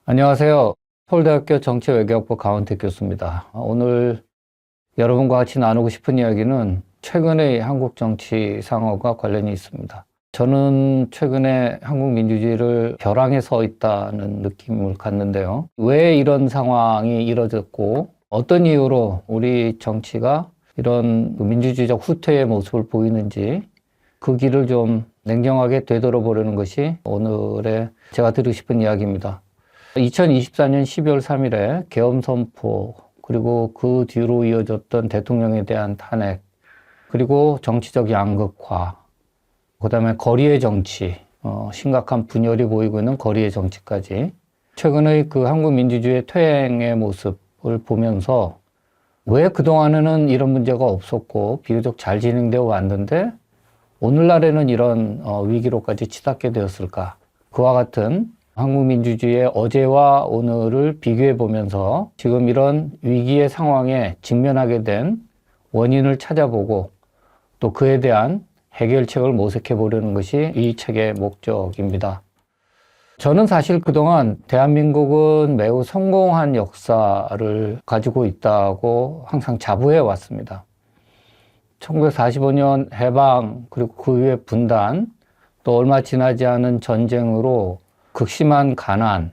안녕하세요. 서울대학교 정치외교학부 강원택 교수입니다. 오늘 여러분과 같이 나누고 싶은 이야기는 최근의 한국 정치 상황과 관련이 있습니다. 저는 최근에 한국 민주주의를 벼랑에 서 있다는 느낌을 갖는데요. 왜 이런 상황이 이뤄졌고 어떤 이유로 우리 정치가 이런 민주주의적 후퇴의 모습을 보이는지 그 길을 좀 냉정하게 되돌아보려는 것이 오늘의 제가 드리고 싶은 이야기입니다. 2024년 12월 3일에 계엄 선포, 그리고 그 뒤로 이어졌던 대통령에 대한 탄핵, 그리고 정치적 양극화, 그 다음에 거리의 정치, 심각한 분열이 보이고 있는 거리의 정치까지 최근의 그 한국 민주주의의 퇴행의 모습을 보면서 왜 그동안에는 이런 문제가 없었고 비교적 잘 진행되어 왔는데 오늘날에는 이런 위기로까지 치닫게 되었을까? 그와 같은 한국 민주주의의 어제와 오늘을 비교해 보면서 지금 이런 위기의 상황에 직면하게 된 원인을 찾아보고 또 그에 대한 해결책을 모색해 보려는 것이 이 책의 목적입니다. 저는 사실 그동안 대한민국은 매우 성공한 역사를 가지고 있다고 항상 자부해 왔습니다. 1945년 해방, 그리고 그 후에 분단, 또 얼마 지나지 않은 전쟁으로 극심한 가난,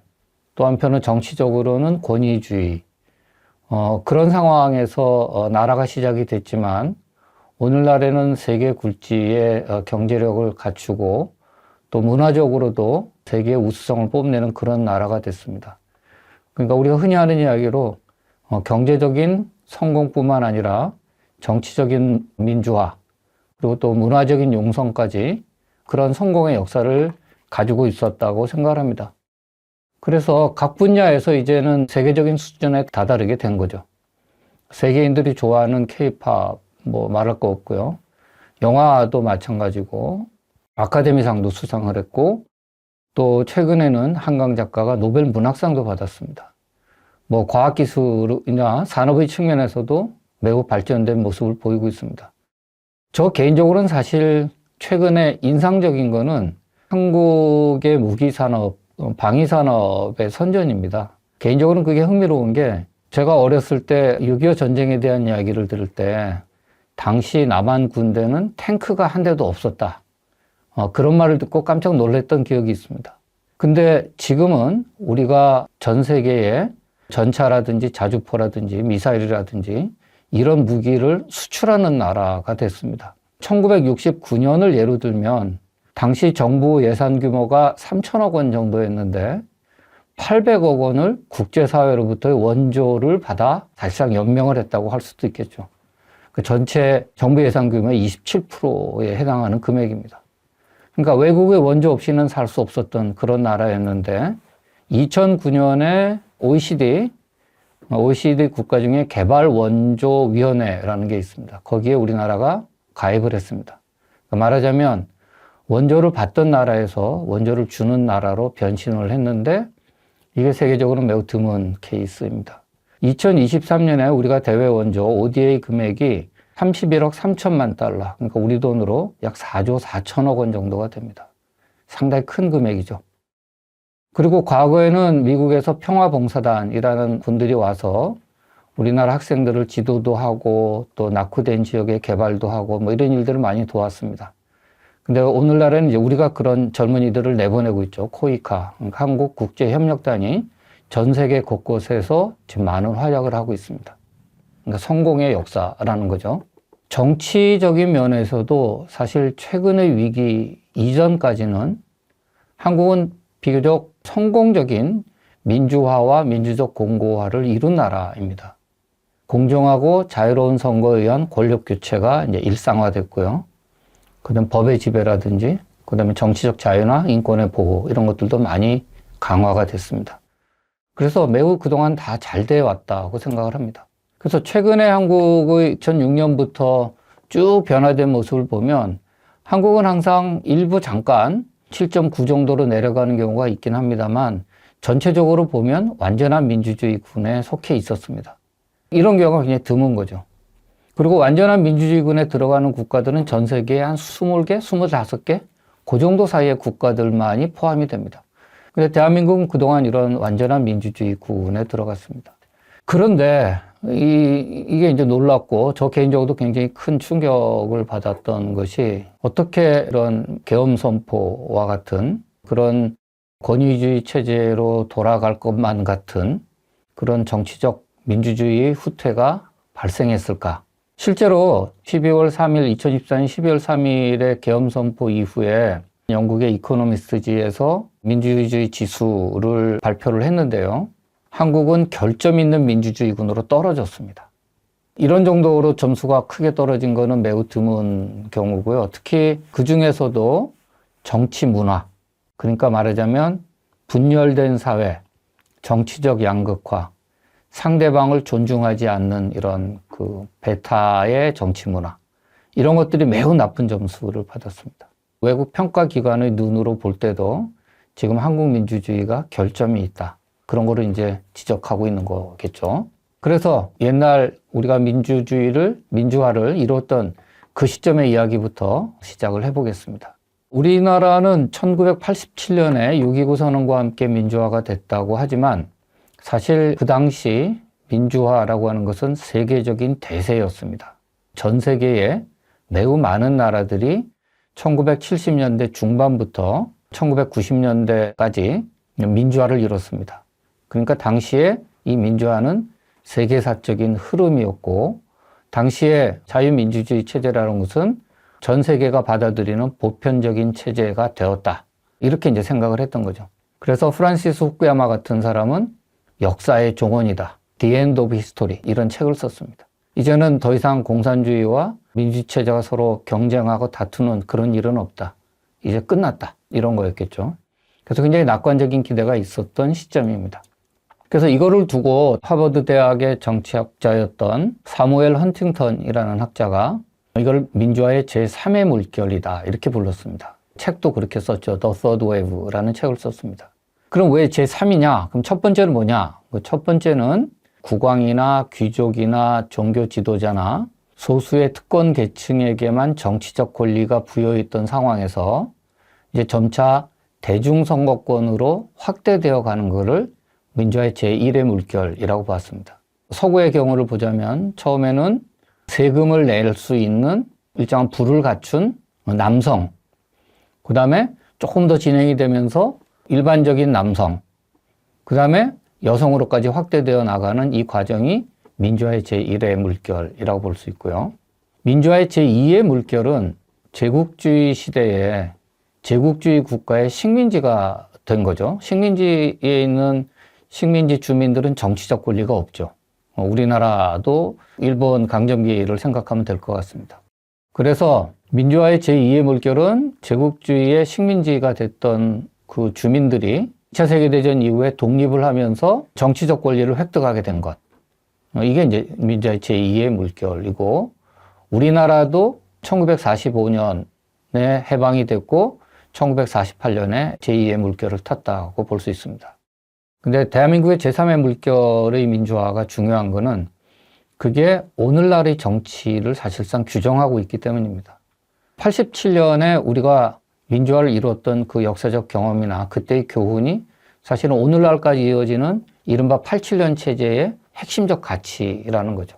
또 한편은 정치적으로는 권위주의, 그런 상황에서 나라가 시작이 됐지만 오늘날에는 세계 굴지의 경제력을 갖추고 또 문화적으로도 세계의 우수성을 뽐내는 그런 나라가 됐습니다. 그러니까 우리가 흔히 하는 이야기로 경제적인 성공뿐만 아니라 정치적인 민주화, 그리고 또 문화적인 용성까지 그런 성공의 역사를 가지고 있었다고 생각을 합니다. 그래서 각 분야에서 이제는 세계적인 수준에 다다르게 된 거죠. 세계인들이 좋아하는 K-팝, 말할 거 없고요. 영화도 마찬가지고, 아카데미상도 수상을 했고, 또 최근에는 한강 작가가 노벨 문학상도 받았습니다. 과학기술이나 산업의 측면에서도 매우 발전된 모습을 보이고 있습니다. 저 개인적으로는 사실 최근에 인상적인 거는 한국의 무기산업, 방위산업의 선전입니다. 개인적으로는 그게 흥미로운 게 제가 어렸을 때 6.25 전쟁에 대한 이야기를 들을 때 당시 남한 군대는 탱크가 한 대도 없었다. 그런 말을 듣고 깜짝 놀랐던 기억이 있습니다. 근데 지금은 우리가 전 세계에 전차라든지 자주포라든지 미사일이라든지 이런 무기를 수출하는 나라가 됐습니다. 1969년을 예로 들면 당시 정부 예산 규모가 3천억 원 정도였는데 800억 원을 국제사회로부터의 원조를 받아 사실상 연명을 했다고 할 수도 있겠죠. 그 전체 정부 예산 규모의 27%에 해당하는 금액입니다. 그러니까 외국의 원조 없이는 살 수 없었던 그런 나라였는데 2009년에 OECD 국가 중에 개발원조위원회라는 게 있습니다. 거기에 우리나라가 가입을 했습니다. 그러니까 말하자면 원조를 받던 나라에서 원조를 주는 나라로 변신을 했는데 이게 세계적으로 매우 드문 케이스입니다. 2023년에 우리가 대외 원조 ODA 금액이 31억 3천만 달러, 그러니까 우리 돈으로 약 4조 4천억 원 정도가 됩니다. 상당히 큰 금액이죠. 그리고 과거에는 미국에서 평화봉사단이라는 분들이 와서 우리나라 학생들을 지도도 하고 또 낙후된 지역의 개발도 하고 이런 일들을 많이 도왔습니다. 근데 오늘날에는 이제 우리가 그런 젊은이들을 내보내고 있죠. 코이카, 한국국제협력단이 전 세계 곳곳에서 지금 많은 활약을 하고 있습니다. 그러니까 성공의 역사라는 거죠. 정치적인 면에서도 사실 최근의 위기 이전까지는 한국은 비교적 성공적인 민주화와 민주적 공고화를 이룬 나라입니다. 공정하고 자유로운 선거에 의한 권력 교체가 이제 일상화됐고요. 그다음 법의 지배라든지, 그다음에 정치적 자유나 인권의 보호 이런 것들도 많이 강화가 됐습니다. 그래서 매우 그동안 다 잘 돼 왔다고 생각을 합니다. 그래서 최근에 한국의 2006년부터 쭉 변화된 모습을 보면 한국은 항상 일부 잠깐 7.9 정도로 내려가는 경우가 있긴 합니다만 전체적으로 보면 완전한 민주주의군에 속해 있었습니다. 이런 경우가 굉장히 드문 거죠. 그리고 완전한 민주주의군에 들어가는 국가들은 전 세계에 한 20개, 25개 그 정도 사이의 국가들만이 포함이 됩니다. 근데 대한민국은 그동안 이런 완전한 민주주의 구운에 들어갔습니다. 그런데 이게 이제 놀랍고 저 개인적으로도 굉장히 큰 충격을 받았던 것이 어떻게 이런 계엄 선포와 같은 그런 권위주의 체제로 돌아갈 것만 같은 그런 정치적 민주주의의 후퇴가 발생했을까? 실제로 2014년 12월 3일의 계엄 선포 이후에 영국의 이코노미스트지에서 민주주의 지수를 발표를 했는데요. 한국은 결점 있는 민주주의군으로 떨어졌습니다. 이런 정도로 점수가 크게 떨어진 것은 매우 드문 경우고요. 특히 그 중에서도 정치 문화, 그러니까 말하자면 분열된 사회, 정치적 양극화, 상대방을 존중하지 않는 이런 그 배타의 정치 문화, 이런 것들이 매우 나쁜 점수를 받았습니다. 외국 평가기관의 눈으로 볼 때도 지금 한국 민주주의가 결점이 있다. 그런 거를 이제 지적하고 있는 거겠죠. 그래서 옛날 우리가 민주화를 이뤘던 그 시점의 이야기부터 시작을 해보겠습니다. 우리나라는 1987년에 6.29 선언과 함께 민주화가 됐다고 하지만 사실 그 당시 민주화라고 하는 것은 세계적인 대세였습니다. 전 세계에 매우 많은 나라들이 1970년대 중반부터 1990년대까지 민주화를 이뤘습니다. 그러니까 당시에 이 민주화는 세계사적인 흐름이었고, 당시에 자유민주주의 체제라는 것은 전 세계가 받아들이는 보편적인 체제가 되었다. 이렇게 이제 생각을 했던 거죠. 그래서 프란시스 후쿠야마 같은 사람은 역사의 종언이다. The End of History. 이런 책을 썼습니다. 이제는 더 이상 공산주의와 민주체제가 서로 경쟁하고 다투는 그런 일은 없다. 이제 끝났다. 이런 거였겠죠. 그래서 굉장히 낙관적인 기대가 있었던 시점입니다. 그래서 이거를 두고 하버드 대학의 정치학자였던 사무엘 헌팅턴이라는 학자가 이걸 민주화의 제3의 물결이다. 이렇게 불렀습니다. 책도 그렇게 썼죠. The Third Wave라는 책을 썼습니다. 그럼 왜 제3이냐? 그럼 첫 번째는 뭐냐? 첫 번째는 국왕이나 귀족이나 종교 지도자나 소수의 특권 계층에게만 정치적 권리가 부여있던 상황에서 이제 점차 대중선거권으로 확대되어 가는 것을 민주화의 제1의 물결이라고 봤습니다. 서구의 경우를 보자면 처음에는 세금을 낼 수 있는 일정한 부를 갖춘 남성, 그 다음에 조금 더 진행이 되면서 일반적인 남성, 그 다음에 여성으로까지 확대되어 나가는 이 과정이 민주화의 제1의 물결이라고 볼 수 있고요. 민주화의 제2의 물결은 제국주의 시대에 제국주의 국가의 식민지가 된 거죠. 식민지에 있는 식민지 주민들은 정치적 권리가 없죠. 우리나라도 일본 강점기를 생각하면 될 것 같습니다. 그래서 민주화의 제2의 물결은 제국주의의 식민지가 됐던 그 주민들이 2차 세계대전 이후에 독립을 하면서 정치적 권리를 획득하게 된 것. 이게 이제 민주화의 제2의 물결이고, 우리나라도 1945년에 해방이 됐고 1948년에 제2의 물결을 탔다고 볼 수 있습니다. 근데 대한민국의 제3의 물결의 민주화가 중요한 거는 그게 오늘날의 정치를 사실상 규정하고 있기 때문입니다. 87년에 우리가 민주화를 이루었던 그 역사적 경험이나 그때의 교훈이 사실은 오늘날까지 이어지는 이른바 87년 체제의 핵심적 가치라는 거죠.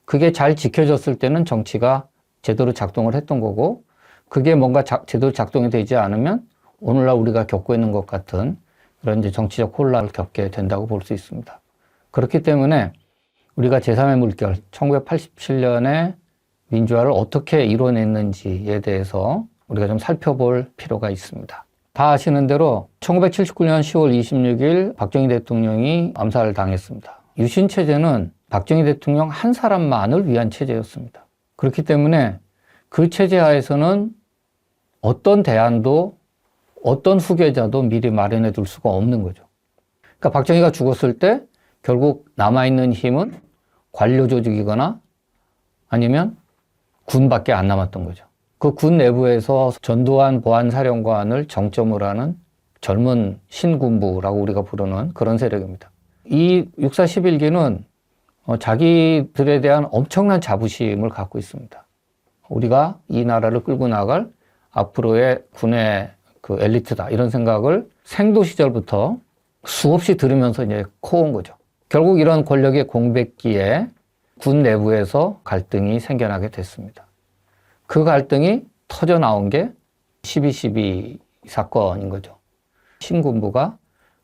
그게 잘 지켜졌을 때는 정치가 제대로 작동을 했던 거고, 그게 뭔가 제대로 작동이 되지 않으면 오늘날 우리가 겪고 있는 것 같은 그런 이제 정치적 혼란을 겪게 된다고 볼 수 있습니다. 그렇기 때문에 우리가 제3의 물결, 1987년에 민주화를 어떻게 이뤄냈는지에 대해서 우리가 좀 살펴볼 필요가 있습니다. 다 아시는 대로 1979년 10월 26일 박정희 대통령이 암살을 당했습니다. 유신 체제는 박정희 대통령 한 사람만을 위한 체제였습니다. 그렇기 때문에 그 체제 하에서는 어떤 대안도 어떤 후계자도 미리 마련해 둘 수가 없는 거죠. 그러니까 박정희가 죽었을 때 결국 남아있는 힘은 관료 조직이거나 아니면 군밖에 안 남았던 거죠. 그 군 내부에서 전두환 보안사령관을 정점으로 하는 젊은 신군부라고 우리가 부르는 그런 세력입니다. 이 육사 11기는 자기들에 대한 엄청난 자부심을 갖고 있습니다. 우리가 이 나라를 끌고 나갈 앞으로의 군의 그 엘리트다, 이런 생각을 생도 시절부터 수없이 들으면서 이제 커온 거죠. 결국 이런 권력의 공백기에 군 내부에서 갈등이 생겨나게 됐습니다. 그 갈등이 터져 나온 게 12.12 사건인 거죠. 신군부가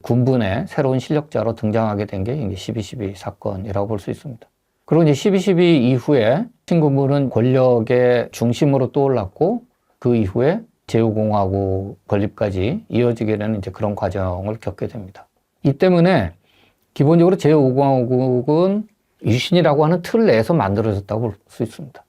군부의 새로운 실력자로 등장하게 된 게 12.12 사건이라고 볼 수 있습니다. 그리고 이제 12.12 이후에 신군부는 권력의 중심으로 떠올랐고 그 이후에 제5공화국 건립까지 이어지게 되는 이제 그런 과정을 겪게 됩니다. 이 때문에 기본적으로 제5공화국은 유신이라고 하는 틀 내에서 만들어졌다고 볼 수 있습니다.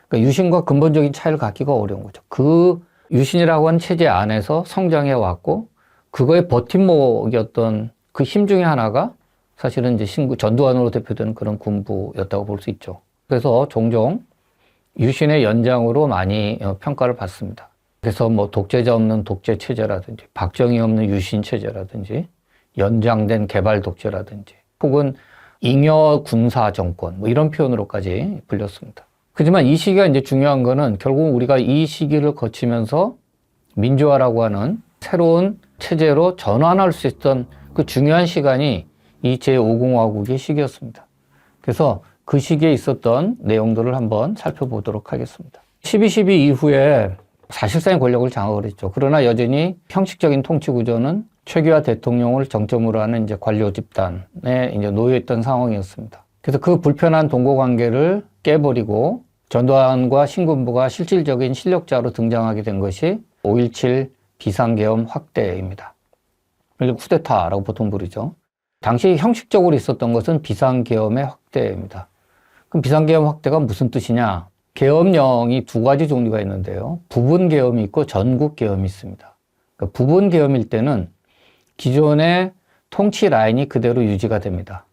그러니까 유신과 근본적인 차이를 갖기가 어려운 거죠. 그 유신이라고 하는 체제 안에서 성장해 왔고 그거의 버팀목이었던 그 힘 중에 하나가 사실은 이제 전두환으로 대표되는 그런 군부였다고 볼 수 있죠. 그래서 종종 유신의 연장으로 많이 평가를 받습니다. 그래서 뭐 독재자 없는 독재 체제라든지 박정희 없는 유신 체제라든지 연장된 개발 독재라든지 혹은 잉여 군사 정권 뭐 이런 표현으로까지 불렸습니다. 하지만 이 시기가 이제 중요한 거는 결국 우리가 이 시기를 거치면서 민주화라고 하는 새로운 체제로 전환할 수 있던 그 중요한 시간이 이 제5공화국의 시기였습니다. 그래서 그 시기에 있었던 내용들을 한번 살펴보도록 하겠습니다. 12.12 이후에 사실상의 권력을 장악을 했죠. 그러나 여전히 형식적인 통치 구조는 최규하 대통령을 정점으로 하는 이제 관료 집단에 이제 놓여있던 상황이었습니다. 그래서 그 불편한 동거 관계를 깨버리고 전두환과 신군부가 실질적인 실력자로 등장하게 된 것이 5.17 비상계엄 확대입니다. 쿠데타라고 보통 부르죠. 당시 형식적으로 있었던 것은 비상계엄의 확대입니다. 그럼 비상계엄 확대가 무슨 뜻이냐? 계엄령이 두 가지 종류가 있는데요. 부분계엄이 있고 전국계엄이 있습니다. 그러니까 부분계엄일 때는 기존의 통치 라인이 그대로 유지가 됩니다.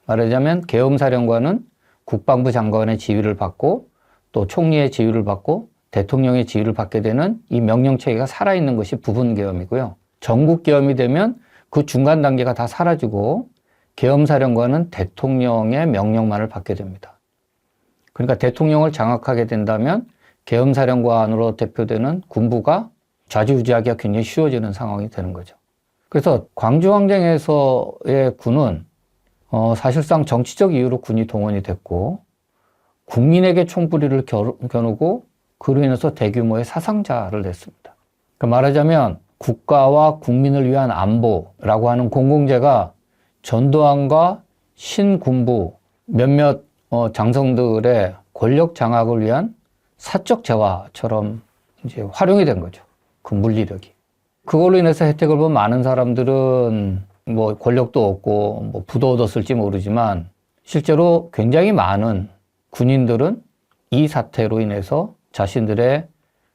말하자면 계엄사령관은 국방부 장관의 지휘를 받고 또 총리의 지휘를 받고 대통령의 지휘를 받게 되는 이 명령체계가 살아있는 것이 부분계엄이고요. 전국계엄이 되면 그 중간 단계가 다 사라지고 계엄사령관은 대통령의 명령만을 받게 됩니다. 그러니까 대통령을 장악하게 된다면 계엄사령관으로 대표되는 군부가 좌지우지하기가 굉장히 쉬워지는 상황이 되는 거죠. 그래서 광주항쟁에서의 군은 사실상 정치적 이유로 군이 동원이 됐고 국민에게 총부리를 겨누고 그로 인해서 대규모의 사상자를 냈습니다. 그러니까 말하자면 국가와 국민을 위한 안보라고 하는 공공재가 전두환과 신군부 몇몇 장성들의 권력 장악을 위한 사적 재화처럼 이제 활용이 된 거죠. 그 물리력이. 그걸로 인해서 혜택을 본 많은 사람들은 뭐 권력도 얻고 뭐 부도 얻었을지 모르지만 실제로 굉장히 많은 군인들은 이 사태로 인해서 자신들의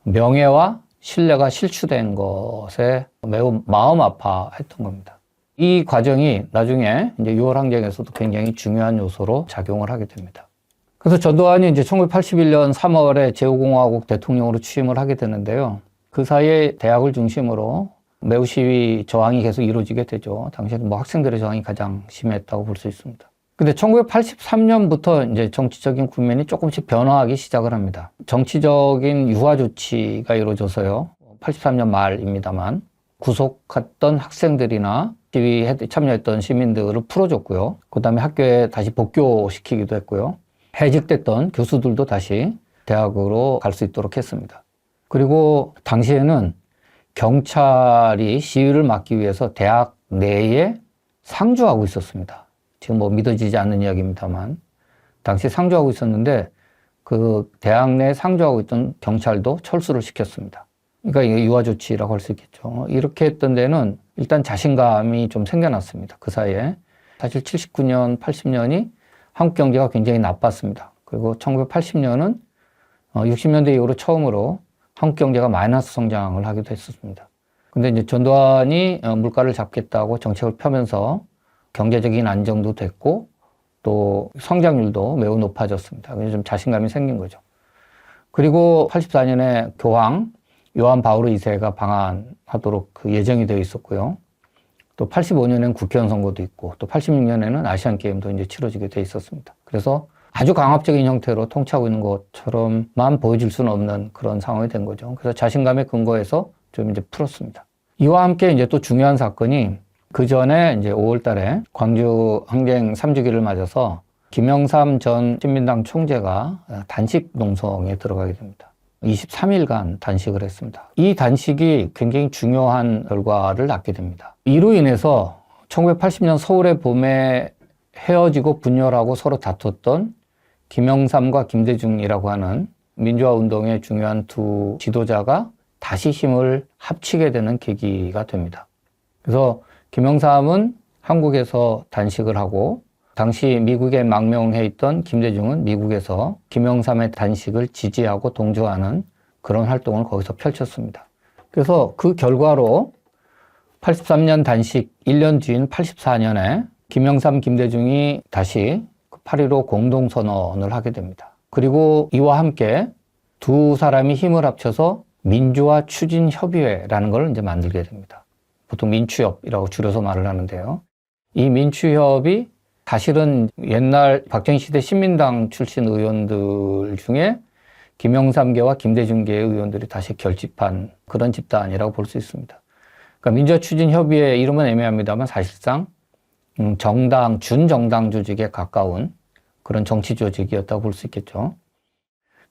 명예와 신뢰가 실추된 것에 매우 마음 아파했던 겁니다. 이 과정이 나중에 이제 6월 항쟁에서도 굉장히 중요한 요소로 작용을 하게 됩니다. 그래서 전두환이 이제 1981년 3월에 제5공화국 대통령으로 취임을 하게 되는데요. 그 사이에 대학을 중심으로 매우 시위 저항이 계속 이루어지게 되죠. 당시에는 뭐 학생들의 저항이 가장 심했다고 볼 수 있습니다. 근데 1983년부터 이제 정치적인 국면이 조금씩 변화하기 시작을 합니다. 정치적인 유화 조치가 이루어져서요. 83년 말입니다만 구속했던 학생들이나 시위에 참여했던 시민들을 풀어줬고요. 그 다음에 학교에 다시 복교시키기도 했고요. 해직됐던 교수들도 다시 대학으로 갈 수 있도록 했습니다. 그리고 당시에는 경찰이 시위를 막기 위해서 대학 내에 상주하고 있었습니다. 지금 뭐 믿어지지 않는 이야기입니다만 당시 상주하고 있었는데 그 대학 내에 상주하고 있던 경찰도 철수를 시켰습니다. 그러니까 이게 유화 조치라고 할 수 있겠죠. 이렇게 했던 데는 일단 자신감이 좀 생겨났습니다. 그 사이에. 사실 79년, 80년이 한국 경제가 굉장히 나빴습니다. 그리고 1980년은 60년대 이후로 처음으로 한국 경제가 마이너스 성장을 하기도 했었습니다. 근데 이제 전두환이 물가를 잡겠다고 정책을 펴면서 경제적인 안정도 됐고 또 성장률도 매우 높아졌습니다. 그래서 좀 자신감이 생긴 거죠. 그리고 84년에 교황 요한 바오로 2세가 방한하도록 그 예정이 되어 있었고요. 또 85년에는 국회의원 선거도 있고 또 86년에는 아시안 게임도 이제 치러지게 돼 있었습니다. 그래서 아주 강압적인 형태로 통치하고 있는 것처럼만 보여질 수는 없는 그런 상황이 된 거죠. 그래서 자신감에 근거해서 좀 이제 풀었습니다. 이와 함께 이제 또 중요한 사건이 그 전에 이제 5월 달에 광주 항쟁 3주기를 맞아서 김영삼 전 신민당 총재가 단식 농성에 들어가게 됩니다. 23일간 단식을 했습니다. 이 단식이 굉장히 중요한 결과를 낳게 됩니다. 이로 인해서 1980년 서울의 봄에 헤어지고 분열하고 서로 다퉜던 김영삼과 김대중이라고 하는 민주화 운동의 중요한 두 지도자가 다시 힘을 합치게 되는 계기가 됩니다. 그래서 김영삼은 한국에서 단식을 하고 당시 미국에 망명해 있던 김대중은 미국에서 김영삼의 단식을 지지하고 동조하는 그런 활동을 거기서 펼쳤습니다. 그래서 그 결과로 83년 단식 1년 뒤인 84년에 김영삼, 김대중이 다시 8.15 공동선언을 하게 됩니다. 그리고 이와 함께 두 사람이 힘을 합쳐서 민주화 추진협의회라는 걸 이제 만들게 됩니다. 보통 민추협이라고 줄여서 말을 하는데요. 이 민추협이 사실은 옛날 박정희 시대 신민당 출신 의원들 중에 김영삼계와 김대중계의 의원들이 다시 결집한 그런 집단이라고 볼 수 있습니다. 그러니까 민주화 추진협의회 이름은 애매합니다만 사실상 정당, 준정당 조직에 가까운 그런 정치 조직이었다고 볼 수 있겠죠.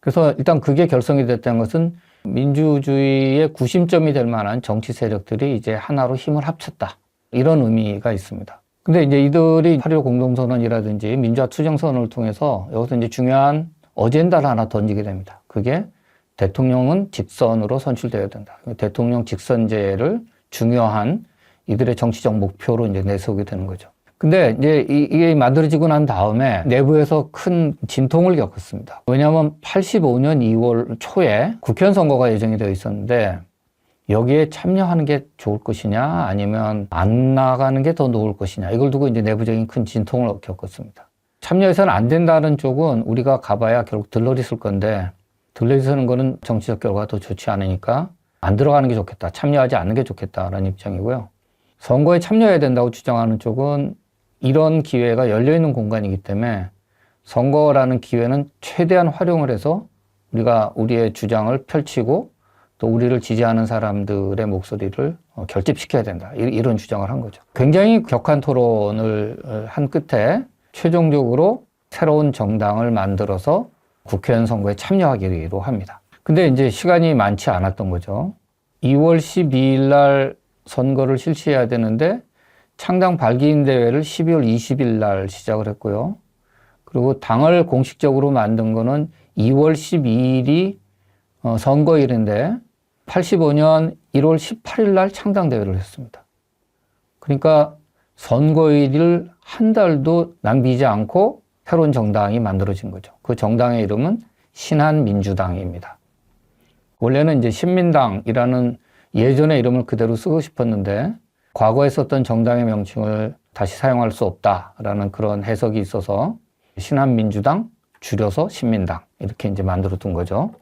그래서 일단 그게 결성이 됐다는 것은 민주주의의 구심점이 될 만한 정치 세력들이 이제 하나로 힘을 합쳤다. 이런 의미가 있습니다. 근데 이제 이들이 8.15 공동선언이라든지 민주화 투쟁선언을 통해서 여기서 이제 중요한 어젠다를 하나 던지게 됩니다. 그게 대통령은 직선으로 선출되어야 된다. 대통령 직선제를 중요한 이들의 정치적 목표로 이제 내세우게 되는 거죠. 근데 이제 이게 만들어지고 난 다음에 내부에서 큰 진통을 겪었습니다. 왜냐하면 85년 2월 초에 국회의원 선거가 예정이 되어 있었는데 여기에 참여하는 게 좋을 것이냐 아니면 안 나가는 게 더 좋을 것이냐 이걸 두고 이제 내부적인 큰 진통을 겪었습니다. 참여해서는 안 된다는 쪽은 우리가 가봐야 결국 들러리 쓸 건데 들러리 쓰는 거는 정치적 결과가 더 좋지 않으니까 안 들어가는 게 좋겠다. 참여하지 않는 게 좋겠다라는 입장이고요. 선거에 참여해야 된다고 주장하는 쪽은 이런 기회가 열려있는 공간이기 때문에 선거라는 기회는 최대한 활용을 해서 우리가 우리의 주장을 펼치고 또 우리를 지지하는 사람들의 목소리를 결집시켜야 된다. 이런 주장을 한 거죠. 굉장히 격한 토론을 한 끝에 최종적으로 새로운 정당을 만들어서 국회의원 선거에 참여하기로 합니다. 근데 이제 시간이 많지 않았던 거죠. 2월 12일 날 선거를 실시해야 되는데 창당 발기인 대회를 12월 20일 날 시작을 했고요. 그리고 당을 공식적으로 만든 거는 2월 12일이 선거일인데 85년 1월 18일 날 창당 대회를 했습니다. 그러니까 선거일을 한 달도 낭비하지 않고 새로운 정당이 만들어진 거죠. 그 정당의 이름은 신한민주당입니다. 원래는 이제 신민당이라는 예전의 이름을 그대로 쓰고 싶었는데 과거에 썼던 정당의 명칭을 다시 사용할 수 없다라는 그런 해석이 있어서 신한민주당 줄여서 신민당 이렇게 이제 만들어 둔 거죠.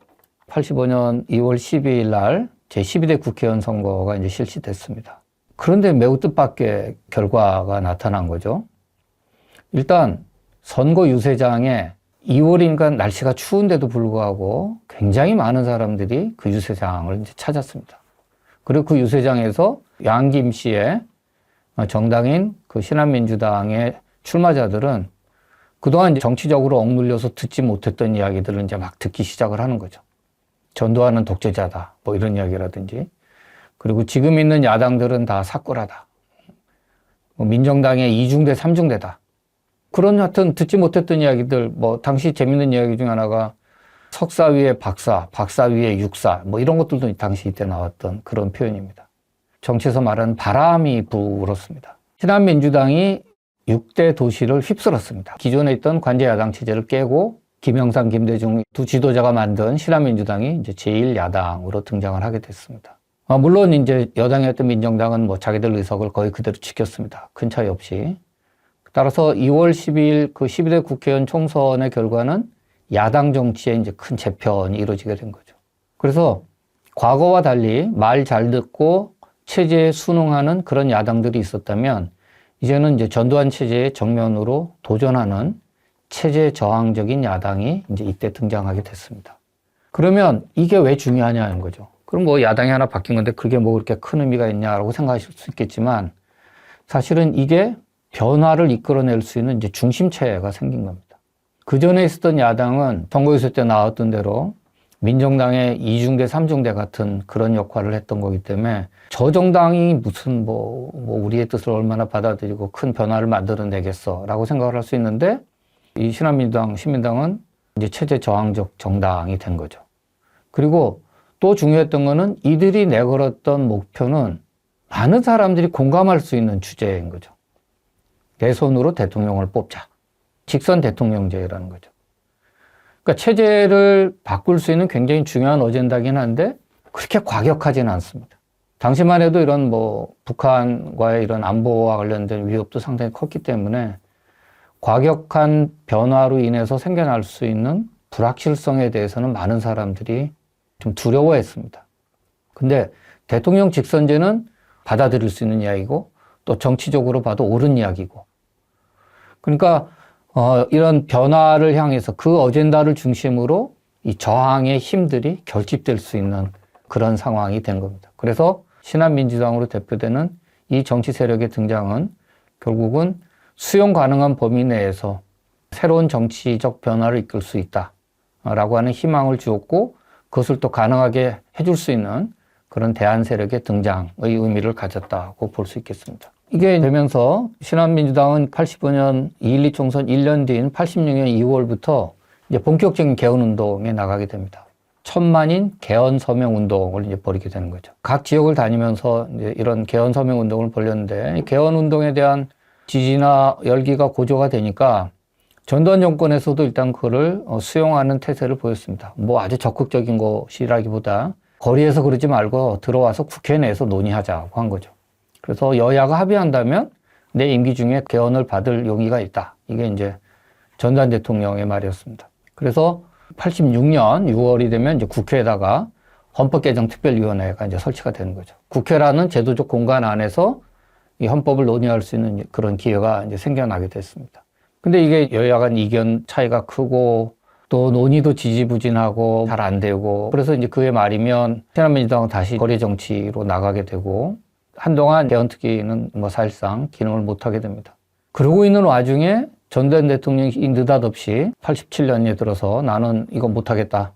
85년 2월 12일 날 제12대 국회의원 선거가 이제 실시됐습니다. 그런데 매우 뜻밖의 결과가 나타난 거죠. 일단 선거 유세장에 2월이니까 날씨가 추운데도 불구하고 굉장히 많은 사람들이 그 유세장을 이제 찾았습니다. 그리고 그 유세장에서 양김 씨의 정당인 그 신한민주당의 출마자들은 그동안 정치적으로 억눌려서 듣지 못했던 이야기들을 이제 막 듣기 시작을 하는 거죠. 전두환은 독재자다. 뭐 이런 이야기라든지. 그리고 지금 있는 야당들은 다 사꾸라다. 민정당의 2중대, 3중대다. 그런 하여튼 듣지 못했던 이야기들, 뭐 당시 재밌는 이야기 중 하나가 석사 위에 박사, 박사 위에 육사, 뭐 이런 것들도 당시 이때 나왔던 그런 표현입니다. 정치에서 말하는 바람이 불었습니다. 신한민주당이 6대 도시를 휩쓸었습니다. 기존에 있던 관제 야당 체제를 깨고 김영삼, 김대중 두 지도자가 만든 신한민주당이 이제 제1야당으로 등장을 하게 됐습니다. 물론 이제 여당이었던 민정당은 뭐 자기들 의석을 거의 그대로 지켰습니다. 큰 차이 없이. 따라서 2월 12일 그 12대 국회의원 총선의 결과는 야당 정치에 이제 큰 재편이 이루어지게 된 거죠. 그래서 과거와 달리 말 잘 듣고 체제에 순응하는 그런 야당들이 있었다면 이제는 이제 전두환 체제의 정면으로 도전하는 체제 저항적인 야당이 이제 이때 등장하게 됐습니다. 그러면 이게 왜 중요하냐는 거죠. 그럼 뭐 야당이 하나 바뀐 건데 그게 뭐 그렇게 큰 의미가 있냐라고 생각하실 수 있겠지만 사실은 이게 변화를 이끌어낼 수 있는 이제 중심체가 생긴 겁니다. 그 전에 있었던 야당은 선거유세 때 나왔던 대로 민정당의 2중대, 3중대 같은 그런 역할을 했던 거기 때문에 저 정당이 무슨 뭐 우리의 뜻을 얼마나 받아들이고 큰 변화를 만들어내겠어 라고 생각을 할 수 있는데 이 신한민주당, 신민당은 이제 체제 저항적 정당이 된 거죠. 그리고 또 중요했던 거는 이들이 내걸었던 목표는 많은 사람들이 공감할 수 있는 주제인 거죠. 내 손으로 대통령을 뽑자. 직선 대통령제라는 거죠. 그러니까 체제를 바꿀 수 있는 굉장히 중요한 어젠다긴 한데 그렇게 과격하지는 않습니다. 당시만 해도 이런 뭐 북한과의 이런 안보와 관련된 위협도 상당히 컸기 때문에 과격한 변화로 인해서 생겨날 수 있는 불확실성에 대해서는 많은 사람들이 좀 두려워했습니다. 근데 대통령 직선제는 받아들일 수 있는 이야기고 또 정치적으로 봐도 옳은 이야기고 그러니까 이런 변화를 향해서 그 어젠다를 중심으로 이 저항의 힘들이 결집될 수 있는 그런 상황이 된 겁니다. 그래서 신한민주당으로 대표되는 이 정치 세력의 등장은 결국은 수용 가능한 범위 내에서 새로운 정치적 변화를 이끌 수 있다라고 하는 희망을 주었고 그것을 또 가능하게 해줄 수 있는 그런 대안 세력의 등장의 의미를 가졌다고 볼 수 있겠습니다. 이게 되면서 신한민주당은 85년 2.12 총선 1년 뒤인 86년 2월부터 이제 본격적인 개헌 운동에 나가게 됩니다. 1000만인 개헌 서명 운동을 이제 벌이게 되는 거죠. 각 지역을 다니면서 이제 이런 개헌 서명 운동을 벌였는데 개헌 운동에 대한 지지나 열기가 고조가 되니까 전두환 정권에서도 일단 그거를 수용하는 태세를 보였습니다. 뭐 아주 적극적인 것이라기보다 거리에서 그러지 말고 들어와서 국회 내에서 논의하자고 한 거죠. 그래서 여야가 합의한다면 내 임기 중에 개헌을 받을 용의가 있다. 이게 이제 전두환 대통령의 말이었습니다. 그래서 86년 6월이 되면 이제 국회에다가 헌법개정특별위원회가 이제 설치가 되는 거죠. 국회라는 제도적 공간 안에서 이 헌법을 논의할 수 있는 그런 기회가 이제 생겨나게 됐습니다. 근데 이게 여야 간 이견 차이가 크고 또 논의도 지지부진하고 잘 안 되고 그래서 이제 그해 말이면 신한민주당은 다시 거리 정치로 나가게 되고 한동안 개헌특위는 뭐 사실상 기능을 못하게 됩니다. 그러고 있는 와중에 전두환 대통령이 느닷없이 87년에 들어서 나는 이거 못하겠다.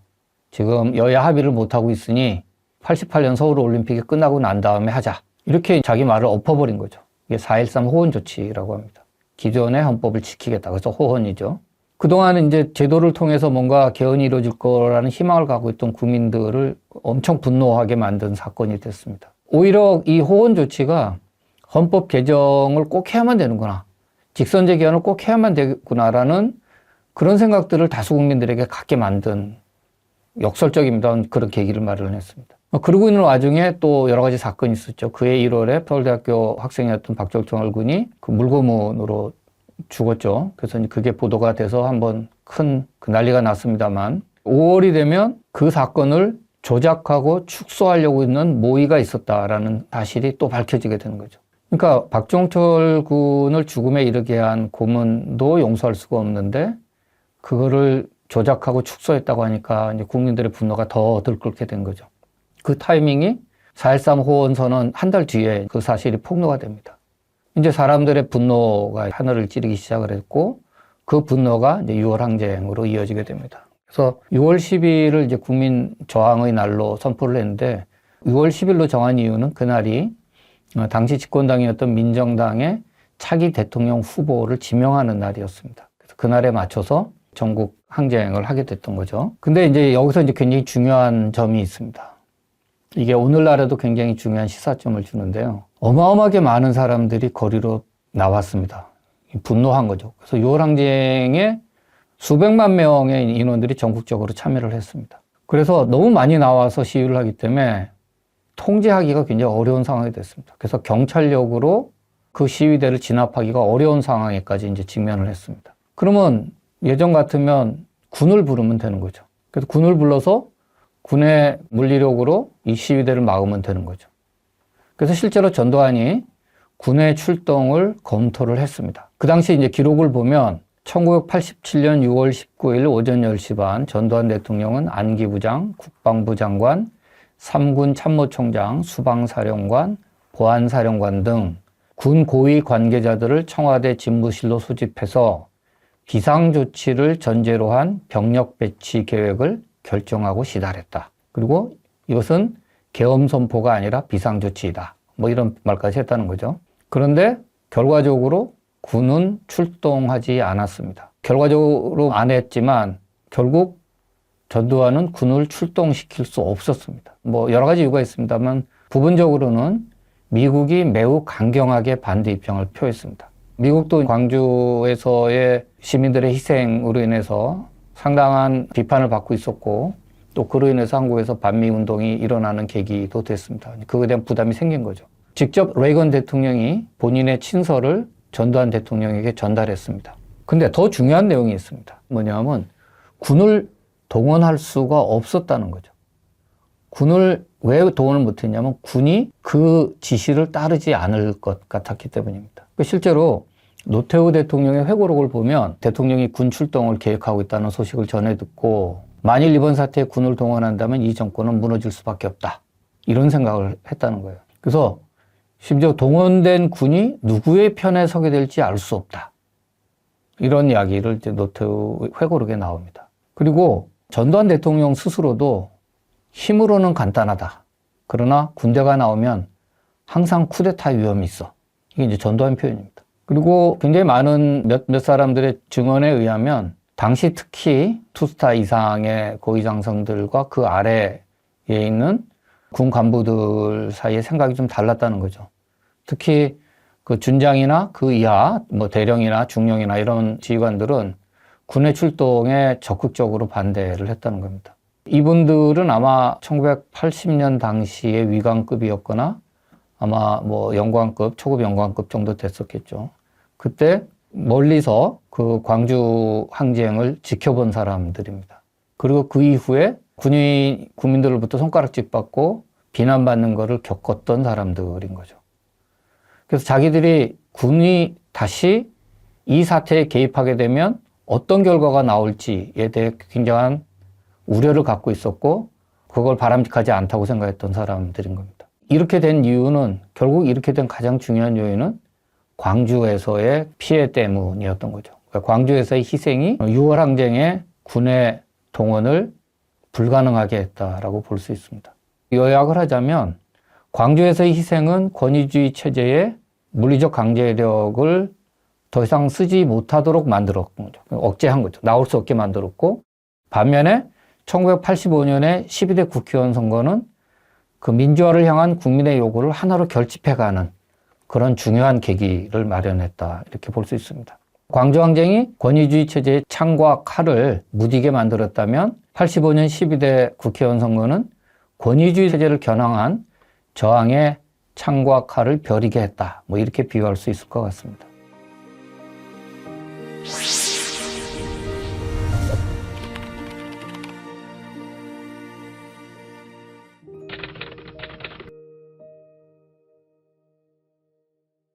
지금 여야 합의를 못하고 있으니 88년 서울올림픽이 끝나고 난 다음에 하자. 이렇게 자기 말을 엎어버린 거죠. 이게 4.13 호헌조치라고 합니다. 기존의 헌법을 지키겠다. 그래서 호헌이죠. 그동안은 이제 제도를 통해서 뭔가 개헌이 이루어질 거라는 희망을 갖고 있던 국민들을 엄청 분노하게 만든 사건이 됐습니다. 오히려 이 호헌 조치가 헌법 개정을 꼭 해야만 되는구나. 직선제 개헌을 꼭 해야만 되구나라는 그런 생각들을 다수 국민들에게 갖게 만든 역설적입니다. 그런 계기를 마련했습니다. 그러고 있는 와중에 또 여러 가지 사건이 있었죠. 그해 1월에 서울대학교 학생이었던 박정천 얼군이 그 물고문으로 죽었죠. 그래서 그게 보도가 돼서 한번 큰 그 난리가 났습니다만 5월이 되면 그 사건을 조작하고 축소하려고 있는 모의가 있었다라는 사실이 또 밝혀지게 되는 거죠. 그러니까 박종철 군을 죽음에 이르게 한 고문도 용서할 수가 없는데 그거를 조작하고 축소했다고 하니까 이제 국민들의 분노가 더 들끓게 된 거죠. 그 타이밍이 4.13 호헌선언 한 달 뒤에 그 사실이 폭로가 됩니다. 이제 사람들의 분노가 하늘을 찌르기 시작을 했고 그 분노가 이제 6월 항쟁으로 이어지게 됩니다. 그래서 6월 10일을 이제 국민 저항의 날로 선포를 했는데 6월 10일로 정한 이유는 그날이 당시 집권당이었던 민정당의 차기 대통령 후보를 지명하는 날이었습니다. 그래서 그날에 맞춰서 전국 항쟁을 하게 됐던 거죠. 근데 이제 여기서 이제 굉장히 중요한 점이 있습니다. 이게 오늘날에도 굉장히 중요한 시사점을 주는데요. 어마어마하게 많은 사람들이 거리로 나왔습니다. 분노한 거죠. 그래서 6월 항쟁에 수백만 명의 인원들이 전국적으로 참여를 했습니다. 그래서 너무 많이 나와서 시위를 하기 때문에 통제하기가 굉장히 어려운 상황이 됐습니다. 그래서 경찰력으로 그 시위대를 진압하기가 어려운 상황에까지 이제 직면을 했습니다. 그러면 예전 같으면 군을 부르면 되는 거죠. 그래서 군을 불러서 군의 물리력으로 이 시위대를 막으면 되는 거죠. 그래서 실제로 전두환이 군의 출동을 검토를 했습니다. 그 당시 이제 기록을 보면 1987년 6월 19일 오전 10시 반 전두환 대통령은 안기부장, 국방부 장관, 삼군 참모총장, 수방사령관, 보안사령관 등 군 고위 관계자들을 청와대 집무실로 소집해서 비상조치를 전제로 한 병력 배치 계획을 결정하고 시달했다. 그리고 이것은 계엄 선포가 아니라 비상조치이다. 뭐 이런 말까지 했다는 거죠. 그런데 결과적으로 군은 출동하지 않았습니다. 결과적으로 안 했지만 결국 전두환은 군을 출동시킬 수 없었습니다. 뭐 여러 가지 이유가 있습니다만 부분적으로는 미국이 매우 강경하게 반대 입장을 표했습니다. 미국도 광주에서의 시민들의 희생으로 인해서 상당한 비판을 받고 있었고 또 그로 인해서 한국에서 반미 운동이 일어나는 계기도 됐습니다. 그거에 대한 부담이 생긴 거죠. 직접 레이건 대통령이 본인의 친서를 전두환 대통령에게 전달했습니다. 근데 더 중요한 내용이 있습니다. 뭐냐면 군을 동원할 수가 없었다는 거죠. 군을 왜 동원을 못했냐면 군이 그 지시를 따르지 않을 것 같았기 때문입니다. 실제로 노태우 대통령의 회고록을 보면 대통령이 군 출동을 계획하고 있다는 소식을 전해 듣고 만일 이번 사태에 군을 동원한다면 이 정권은 무너질 수밖에 없다. 이런 생각을 했다는 거예요. 그래서 심지어 동원된 군이 누구의 편에 서게 될지 알 수 없다. 이런 이야기를 이제 노태우 회고록에 나옵니다. 그리고 전두환 대통령 스스로도 힘으로는 간단하다. 그러나 군대가 나오면 항상 쿠데타 위험이 있어. 이게 이제 전두환 표현입니다. 그리고 굉장히 많은 몇 사람들의 증언에 의하면 당시 특히 투스타 이상의 고위장성들과 그 아래에 있는 군 간부들 사이에 생각이 좀 달랐다는 거죠. 특히 그 준장이나 그 이하, 뭐 대령이나 중령이나 이런 지휘관들은 군의 출동에 적극적으로 반대를 했다는 겁니다. 이분들은 아마 1980년 당시의 위관급이었거나 아마 뭐 영관급, 초급 영관급 정도 됐었겠죠. 그때 멀리서 그 광주 항쟁을 지켜본 사람들입니다. 그리고 그 이후에 국민들로부터 손가락질 받고 비난받는 것을 겪었던 사람들인 거죠. 그래서 자기들이 군이 다시 이 사태에 개입하게 되면 어떤 결과가 나올지에 대해 굉장한 우려를 갖고 있었고 그걸 바람직하지 않다고 생각했던 사람들인 겁니다. 이렇게 된 이유는 결국 이렇게 된 가장 중요한 요인은 광주에서의 피해 때문이었던 거죠. 그러니까 광주에서의 희생이 6월 항쟁에 군의 동원을 불가능하게 했다라고 볼 수 있습니다. 요약을 하자면 광주에서의 희생은 권위주의 체제의 물리적 강제력을 더 이상 쓰지 못하도록 만들었던 거죠. 억제한 거죠. 나올 수 없게 만들었고 반면에 1985년에 12대 국회의원 선거는 그 민주화를 향한 국민의 요구를 하나로 결집해가는 그런 중요한 계기를 마련했다. 이렇게 볼 수 있습니다. 광주항쟁이 권위주의 체제의 창과 칼을 무디게 만들었다면 85년 12대 국회의원 선거는 권위주의 체제를 겨냥한 저항의 창과 칼을 벼리게 했다. 뭐 이렇게 비유할 수 있을 것 같습니다.